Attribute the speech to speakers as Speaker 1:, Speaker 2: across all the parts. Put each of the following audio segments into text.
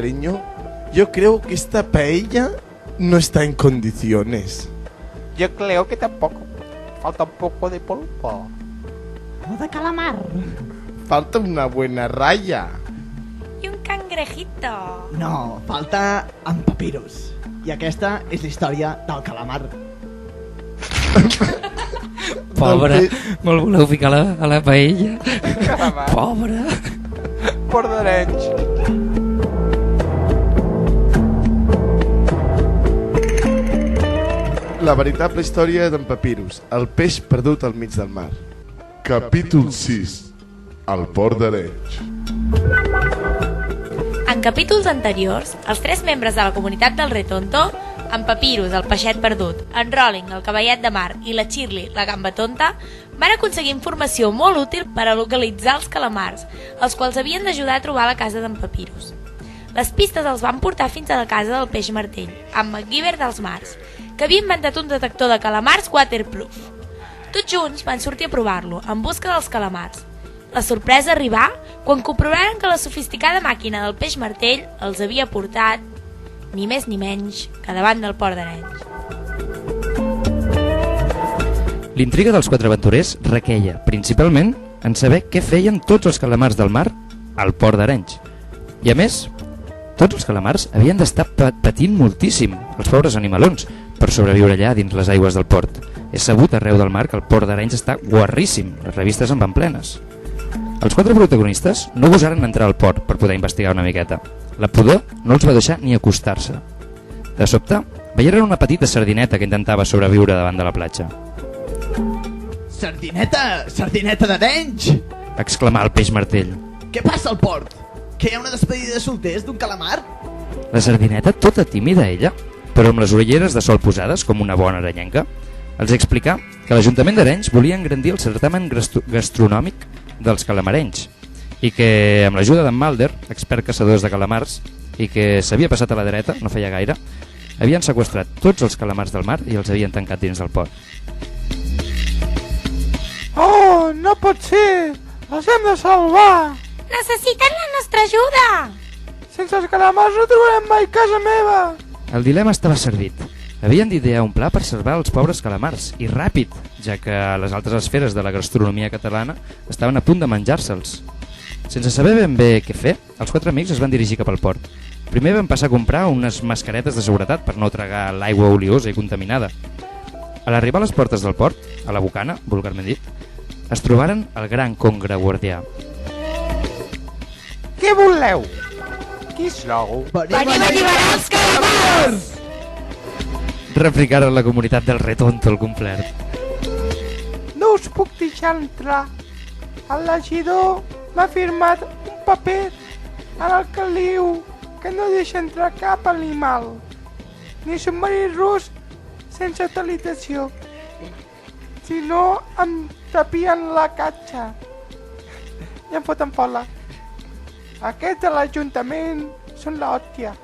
Speaker 1: cariño, yo creo que esta paella no está en condiciones.
Speaker 2: Yo creo que tampoco. Falta un poco de pulpo.
Speaker 3: O de calamar.
Speaker 1: Falta una buena raya.
Speaker 4: I un cangrejito.
Speaker 3: No, falta en papirus. I aquesta és la història del calamar.
Speaker 5: Pobre, me'l voleu ficar a la paella.
Speaker 2: Calamar.
Speaker 5: Pobre.
Speaker 2: Pordarenys.
Speaker 1: La veritable història d'en Papirus, el peix perdut al mig del mar.
Speaker 6: Capítol 6. El port d'Arenys.
Speaker 4: En capítols anteriors, els 3 membres de la comunitat del Retonto, en Papirus, el peixet perdut, en Rolling, el cavallet de mar, i la Shirley, la gamba tonta, van aconseguir informació molt útil per a localitzar els calamars, els quals havien d'ajudar a trobar la casa d'en Papirus. Les pistes els van portar fins a la casa del peix martell, en MacGyver dels Mars, que havia inventat un detector de calamars waterproof. Tots junts van sortir a provar-lo, en busca dels calamars. La sorpresa arribà quan comprovaren que la sofisticada màquina del peix martell els havia portat, ni més ni menys, que davant del port d'Arenys.
Speaker 5: L'intriga dels 4 aventurers requeia, principalment, en saber què feien tots els calamars del mar al port d'Arenys. I a més, tots els calamars havien d'estar patint moltíssim, els pobres animalons, per sobreviure allà dins les aigües del port. És sabut arreu del mar que el port d'Arenys està guarríssim, les revistes en van plenes. Els 4 protagonistes no gosaren entrar al port per poder investigar una miqueta. La pudor no els va deixar ni acostar-se. De sobte, veieren una petita sardineta que intentava sobreviure davant de la platja.
Speaker 3: Sardineta! Sardineta d'Arenys!
Speaker 5: Exclamà el peix martell.
Speaker 3: Què passa al port? Que hi ha una despedida de solters d'un calamar?
Speaker 5: La sardineta, tota tímida ella, però amb les orelleres de sol posades com una bona arenyenca, els explicà que l'Ajuntament d'Arenys volia engrandir el certamen gastronòmic dels calamarenys i que amb l'ajuda d'en Mulder, expert caçadors de calamars, i que s'havia passat a la dreta, no feia gaire, havien seqüestrat tots els calamars del mar i els havien tancat dins del port.
Speaker 2: Oh, no pot ser! Els hem de salvar!
Speaker 4: Necessiten la nostra ajuda!
Speaker 2: Sense els calamars no trobarem mai casa meva!
Speaker 5: El dilema estava servit. Havien d'idear un pla per salvar els pobres calamars, i ràpid, ja que les altres esferes de la gastronomia catalana estaven a punt de menjar-se'ls. Sense saber ben bé què fer, els 4 amics es van dirigir cap al port. Primer van passar a comprar unes mascaretes de seguretat per no tragar l'aigua oliosa i contaminada. A l'arribar a les portes del port, a la bocana, vulgarment dit, es trobaren el gran congre guardià.
Speaker 2: Què voleu? Qui sou?
Speaker 3: Venim a alliberar els calamars!
Speaker 5: Replicaren la comunitat del Retonto al complet.
Speaker 2: No us puc deixar entrar. El regidor m'ha firmat un paper en el que diu que no deixa entrar cap animal, ni submarí rus sense utilització. Si no, em tapien la catxa i em foten fora. Aquests de l'Ajuntament són l'hòstia.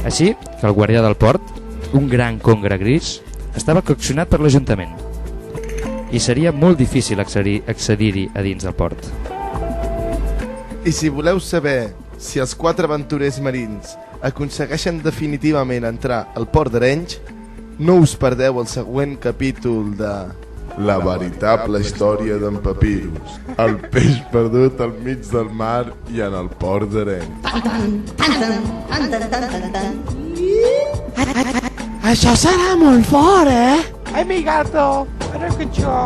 Speaker 5: Així que el guardià del port, un gran congre gris, estava coaccionat per l'Ajuntament i seria molt difícil accedir-hi a dins del port.
Speaker 1: I si voleu saber si els 4 aventurers marins aconsegueixen definitivament entrar al port d'Arenys, no us perdeu el següent capítol de...
Speaker 6: La veritable història d'en Papirus, el peix perdut al mig del mar i en el port d'Arenys.
Speaker 2: Això serà molt fort, eh? Ai, mi gato, ara que jo...